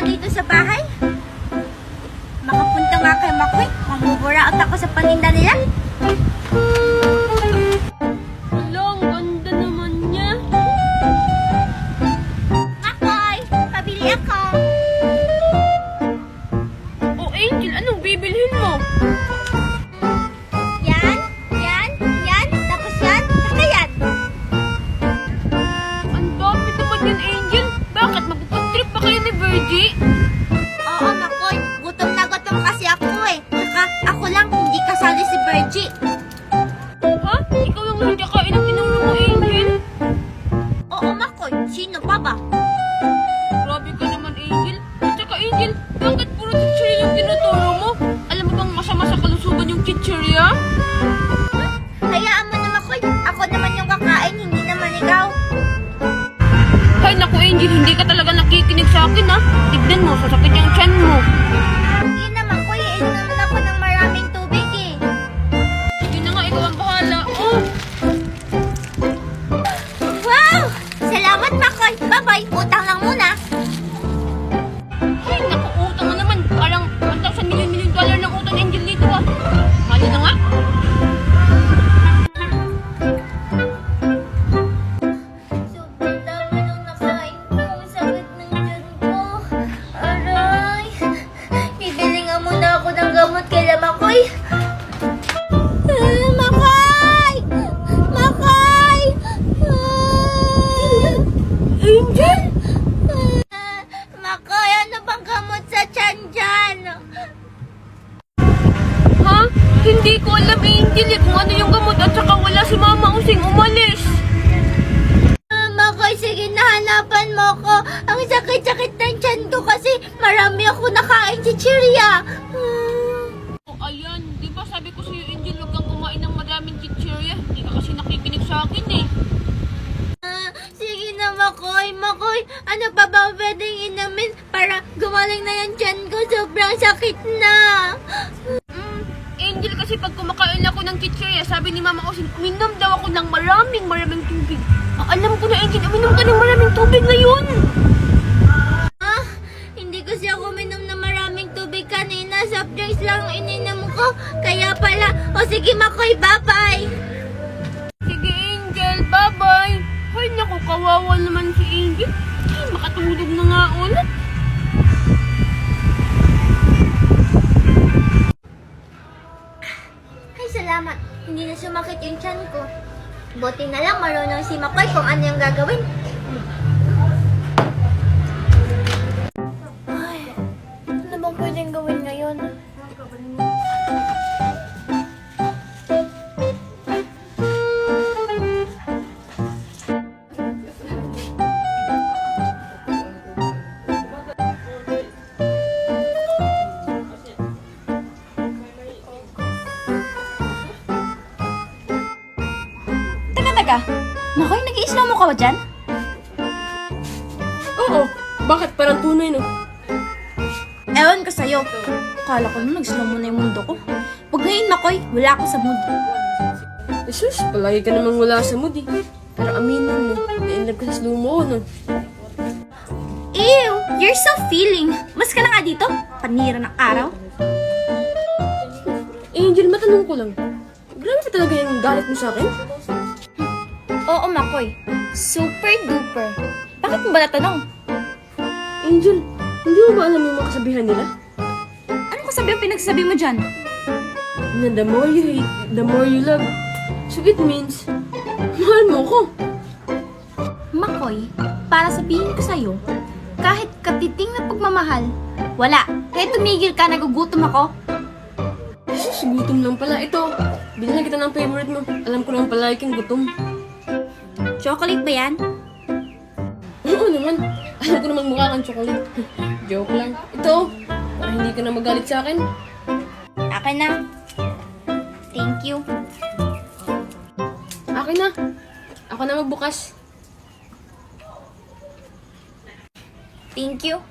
naman dito sa bahay. Makapunta nga kay Makoy. Mamuburaot ako sa paninda nila. Hala, ang ganda naman niya. Makoy, pabili ako. Oh, Angel, anong bibilhin mo? Yan, tapos yan, saka yan. Ang dami naman yan, Angel. Bakit? Magpupuntrip pa kayo ni Virgie? Oo, Makoy. Gutom na gutom kasi ako eh. Saka ako lang, hindi kasali si Virgie. Ha? Ikaw yung hindi kain ng tinuro mo, Angel? Oo, Makoy. Sino pa ba? Grabe ka naman, Angel. At saka, Angel, bakit puro chichirya yung tinuturo mo? Alam mo bang masama sa kalusugan yung chichirya? Hayaan mo na, Makoy. Ako naman yung kakain, hindi naman ikaw. Hay naku, Angel, hindi ka talaga nakikinig sa akin, ha? Tignan mo, sasakit yung tiyan mo. Hindi na, Makoy. Inom naman ako ng maraming tubig eh. Sige na nga, ikaw ang bahala. Oh! Wow! Salamat, Makoy. Bye-bye. Utang lang muna. Ay, naku, utang mo naman. Parang 1,000 million dollar ng utang ni Angel dito, ha? Mali na nga. Sobrang dami nung nakain ko. Sakit ng tiyan ko. Aray. Bibili nga muna ako ng gamot kay Makoy. Makoy! Makoy! Angel? Makoy, ano bang gamot sa tiyan dyan? Ha? Hindi ko alam, Angel, eh, kung ano yung gamot at saka wala si Mama Using umalis. Makoy, sige nahanapan mo ko. Ang sakit-sakit ng tiyan ko kasi marami ako nakain si Chiria. Oh, ayan. Di ba sabi ko sa'yo, Angel, huwag kang kumain ng maraming chichirya. Hindi ka kasi nakikinig sa akin, eh. Sige na, Makoy. Makoy, ano pa ba pwedeng inamin para gumaling na yung tiyan ko? Sobrang sakit na. Angel, kasi pag kumakain ako ng chichirya, sabi ni Mama Using, uminom daw ako ng maraming tubig. Alam ko na, Angel, uminom ka ng maraming tubig ngayon. Hindi kasi ako minom na maraming tubig kanina. Soft drinks lang ininom ko. Kaya pala. O sige, Makoy, bye-bye. Sige, Angel, bye-bye. Ay, naku, kawawa naman si Angel. Ay, makatulog na nga ulit. Ay, salamat. Hindi na sumakit yung tiyan ko. Buti na lang marunong si Makoy kung ano yung gagawin. Ay, ano bang pwedeng gawin ngayon? Teka. Makoy, nag-i-slow mo ka ba dyan? Oo, bakit parang tunay, no? Ewan ko sa'yo. Akala ko nung nag-slow mo na yung mundo ko. Huwag ngayon, Makoy. Wala ako sa mood. Jesus, palagi ka namang wala sa mood, eh. Pero aminin mo, na-inlove ka sa slow mo, no? Ew! You're so feeling. Mas ka na nga dito. Panira ng araw. Angel, matanong ko lang. Grabe ka talaga yung galit mo sa akin? Oo, Makoy. Super duper. Bakit mo ba natanong? Angel, hindi mo ba alam yung mga kasabihan nila? Ano kasabi ang pinagsasabi mo dyan? Na the more you hate, the more you love. So it means, mahal mo ko. Makoy, para sabihin ko sa'yo, kahit katiting na pagmamahal, wala. Kaya tumigil ka, nagugutom ako. Jesus, gutom lang pala. Ito, bilhan kita ng favorite mo. Alam ko naman pala kang gutom. Chocolate ba yan? Oo naman. Alam ko naman mukha kang chocolate. Joke lang. Ito, para hindi ka na magalit sa akin. Akin na. Thank you. Akin na. Ako na magbukas. Thank you.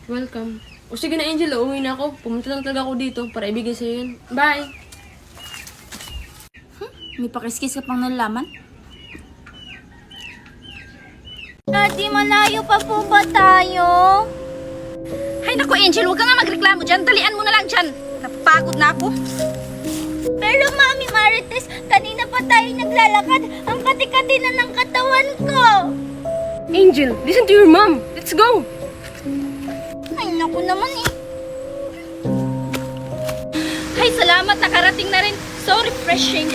Welcome. O sige na, Angel, uuwi na ako. Pumunta lang talaga ako dito para ibigay sa'yo yun. Bye! May pakiskis ka pang nalaman? Daddy, malayo pa po ba tayo? Ay naku, Angel, huwag ka nga magreklamo dyan. Dalian mo na lang dyan. Napagod na ako. Pero Mami Marites, kanina pa tayo naglalakad. Ang kati-kati na ng katawan ko. Angel, listen to your mom. Let's go. Ay, naku naman eh. Ay, salamat. Nakarating na rin. So refreshing.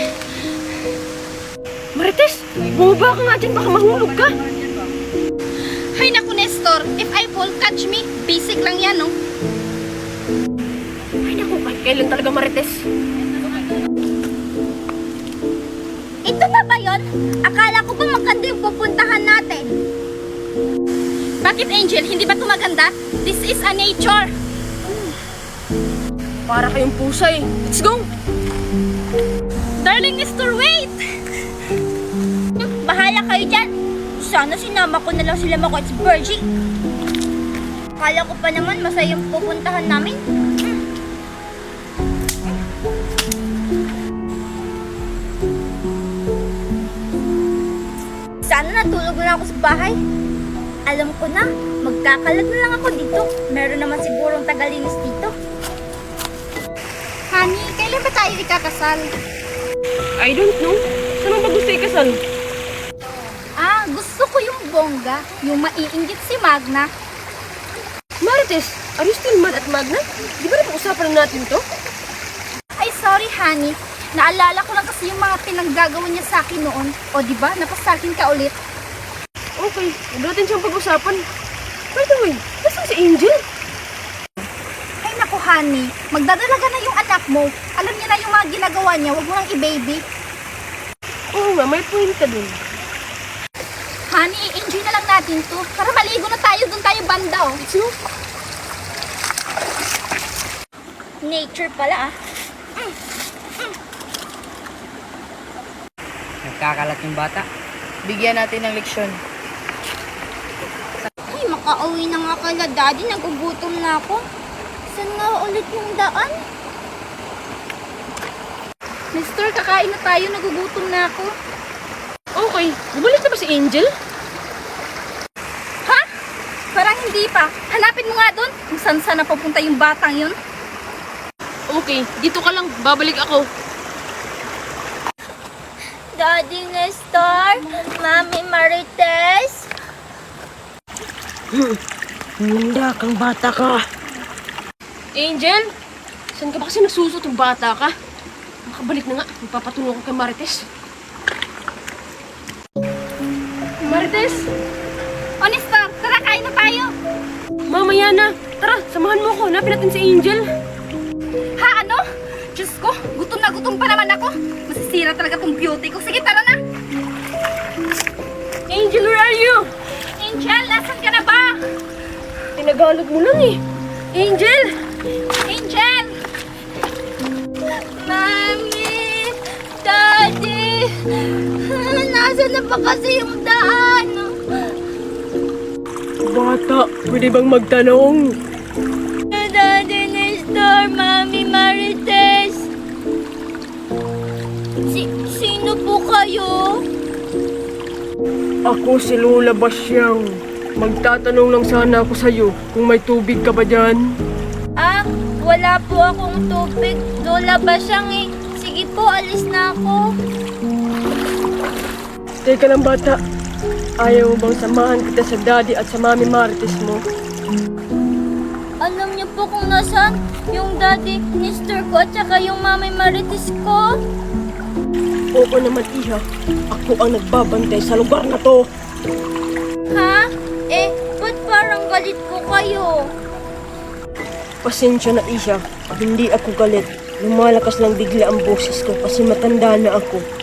Marites, bumaba ka nga dyan. Baka mahulog ka. Ay naku, Nestor. If I fall, catch me. Basic lang yan, no? Ay naku, ay kailan talaga Marites? Ito na ba yun? Akala ko ba maganda yung pupuntahan natin? Bakit, Angel? Hindi ba ito maganda? This is a nature. Para kayong pusa eh. Let's go. Darling Nestor, wait! Bahala kayo dyan. Sana sinama ko na lang sila Mako at si Virgie. Akala ko pa naman masaya yung pupuntahan namin. Sana natulog na ako sa bahay. Alam ko na, magkakalat na lang ako dito. Meron naman sigurong tagalinis dito. Honey, kailan ba tayo ikakasal? I don't know. Saan mo ba gusto ikasal? Ah, gusto ko yung bongga. Yung maiinggit si Magna. Marites, are you still mad at Magna? Di ba napag-usapan na natin to? Ay, sorry, honey. Naalala ko lang kasi yung mga pinanggagawa niya sa akin noon. O, di ba? Napasakin ka ulit. Okay, huwag natin siyang pag-usapan. By the way, nasaan si Angel? Ay, naku, honey. Magdadalaga na yung anak mo. Alam niya na yung mga ginagawa niya. Huwag mo nang i-baby. Oo nga, may point ka dun. Honey, i-enjoy na lang natin to. Para maligo na tayo. Doon tayo banda, oh. Let's go. Nature pala ah. Nagkakalat yung bata. Bigyan natin ng leksyon. Ay, makauwi na nga kala daddy. Nagugutom na ako. Saan nga ulit yung daan? Mister, kakain na tayo. Nagugutom na ako. Okay, bumalik na ba si Angel? Ha? Parang hindi pa. Hanapin mo nga doon. Kung saan na papunta yung batang yun. Okay, dito ka lang. Babalik ako. Daddy Nestor, Mami Marites. Hinda kang bata ka. Angel, saan ka ba kasi nagsusot yung bata ka? Makabalik na nga. Magpapatulong ko kay Marites. Marites! O, Nestor, tara, kain na tayo. Mamaya na. Tara, samahan mo ako. Hanapin natin si Angel. Ha, ano? Diyos ko, gutom na gutom pa naman ako. Masisira talaga tong beauty ko. Sige, tara na. Angel, where are you? Angel, nasan ka na ba? Tinagalog mo lang eh. Angel! Angel! Mami, Daddy. Nasaan na pa kasi yung daan? Bata, pwede bang magtanong? Daddy Nestor, Mami Marites. Sino po kayo? Ako si Lola Basyang. Magtatanong lang sana ako sa'yo kung may tubig ka ba dyan? Ah, wala po akong tubig. Lola ba siyang eh? Sige po, alis na ako. Teka lang bata, ayaw mo bang samahan kita sa daddy at sa mami Marites mo? Alam niyo po kung nasaan yung daddy, Mr. ko at saka yung mami Marites ko? Oo naman iha, ako ang nagbabantay sa lugar na to. Ha? Eh, ba't parang galit po kayo? Pasensya na iha, hindi ako galit. Lumalakas lang bigla ang boses ko kasi matanda na ako.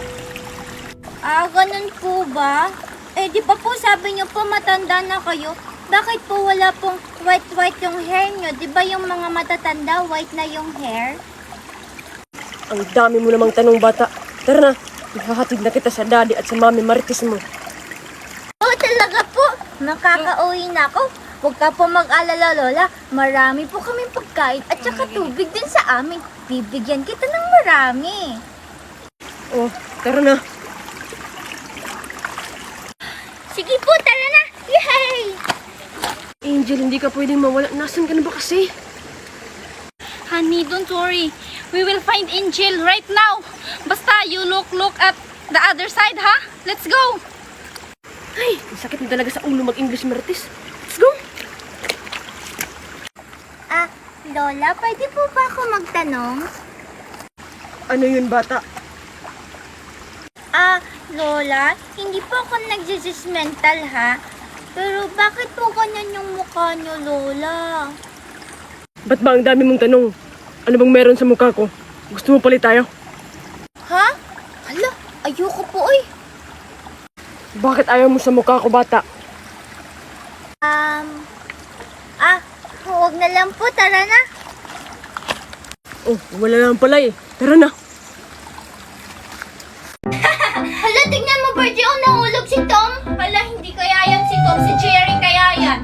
Ah, ganun po ba? Eh, di ba po sabi niyo po matanda na kayo? Bakit po wala pong white-white yung hair niyo? Di ba yung mga matatanda, white na yung hair? Ang dami mo namang tanong bata. Tara na, ihahatid na kita sa daddy at sa mami Marites mo. Oh, talaga po. Makakauwi na ako. Huwag ka po mag-alala, Lola. Marami po kaming pagkain at saka tubig din sa amin. Bibigyan kita ng marami. Oh, tara na. Sige po, tara na. Angel, hindi ka pwedeng mawala. Nasaan ka na ba kasi? Honey, don't worry. We will find Angel right now. Basta you look at the other side, ha? Let's go! Ay, ang sakit na talaga sa ulo mag-English Marites. Let's go! Lola, pwede po ba ako magtanong? Ano yun, bata? Lola, hindi po ako nag-judgmental ha. Pero bakit po ganyan yung mukha niyo, Lola? Ba't ba ang dami mong tanong? Ano bang meron sa mukha ko? Gusto mo palit tayo? Ha? Hala, ayoko po eh. Bakit ayaw mo sa mukha ko, bata? Huwag na lang po, tara na. Oh, wala lang pala eh. Tara na. Hala, tignan mo, Bertie, oh, nahulog si Tom. Hala, hindi kaya yan si Tom, si Jerry kaya yan.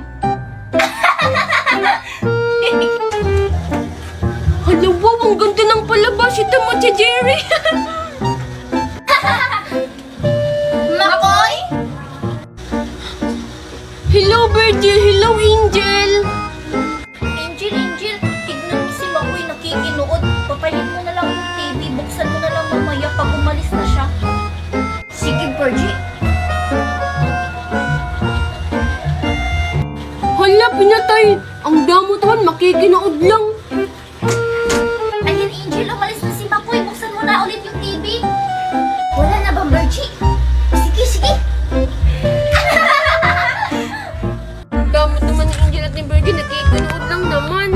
Hala, wow, ang ganda ng palabas. Ito mo si Jerry. Makoy? Hello, Birdie. Hello, Angel. Angel, tignan mo si Makoy nakikinood. Papalit mo na lang yung TV, buksan mo na lang mamaya pag umalis na siya. Sige, Bertie. Hala, pinatay. Ang damot naman, makikinood lang. Ayan, Angel, umalis na si Makoy. Buksan mo na ulit yung TV. Wala na bang Bertie? Sige. Ang damot naman ni Angel at ni Birdie, nakikinood lang naman.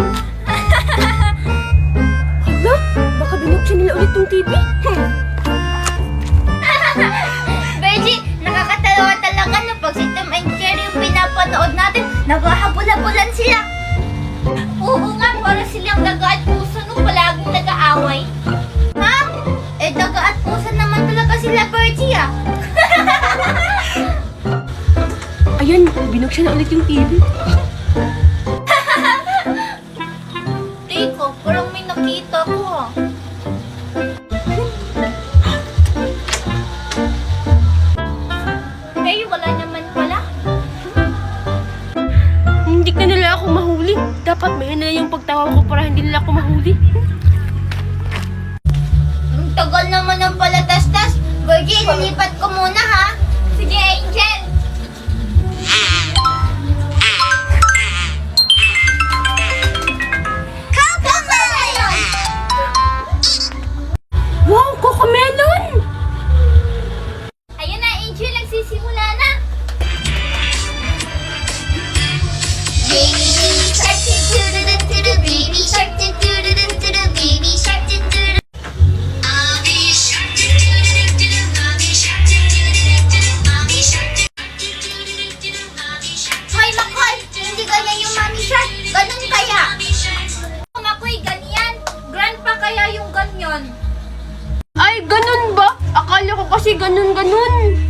Hala, baka binuksan nila ulit yung TV. Bertie, nakakatawa talaga na pag si Tom and Jerry yung pinapanood natin, naghahabol-habulan sila. Oo nga, para silang daga at puso nung palaging nag-aaway. Ha? Daga at puso naman talaga sila, Bertie ah. Ayan, binuksan na ulit yung TV. Teko, parang may nakita ko ah. Wala naman pala. Hindi ka nila ako mahuli. Dapat may na yung pagtawa ko para hindi nila ako mahuli. Ang tagal naman ng palatastas. Bertie, lilipat ko muna ha. Sige, Angel. Wow, Cocomelon! Ayun na, Angel, nagsisimula na. Baby shark, do-do-do-do-do, baby shark, do-do-do-do-do, baby shark, do-do-do. Hoy, Makoy, hindi kaya yung mommy shark. Ganun kaya. Makoy, ganyan. Grandpa kaya yung ganyan. Ay, ganun ba? Akala ko kasi ganun-ganun.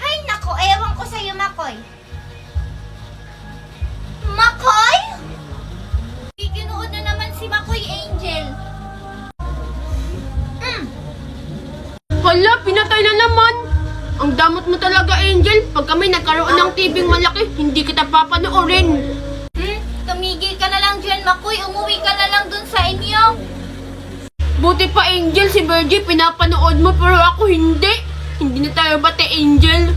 Ay, nako, ewan ko sa'yo, Makoy. Makoy? Ikinuod na naman si Makoy, Angel. Hala, pinatay na naman. Ang damot mo talaga, Angel. Pag kami nagkaroon ng TV malaki, hindi kita papanoorin. Tumigil ka na lang dyan, Makoy. Umuwi ka na lang dun sa inyo. Buti pa, Angel, si Virgie pinapanood mo pero ako hindi. Hindi na tayo bate, Angel.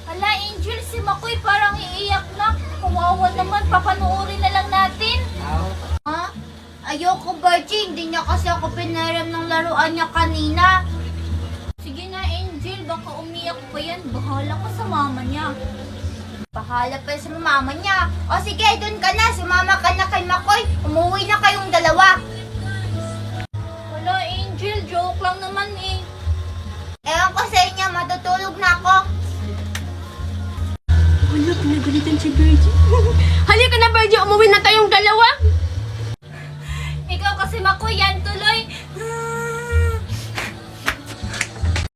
Hala, Angel, si Makoy parang iiyak na. Kawawa naman, papanoorin na lang natin. Ha? Ayoko, Virgie. Hindi niya kasi ako pinaram ng laruan niya kanina. Sige na, Angel. Baka umiyak pa yan. Bahala ka sa mama niya. Bahala pa sa mama niya. O sige, dun ka na. Sumama ka na kay Makoy. Umuwi na kayong dalawa. Wala, Angel. Joke lang naman eh. Ewan ko sa inyo. Matutulog na ako. Wala, pinagalitan si Virgie. Halika na, Virgie. Umuwi na tayong dalawa.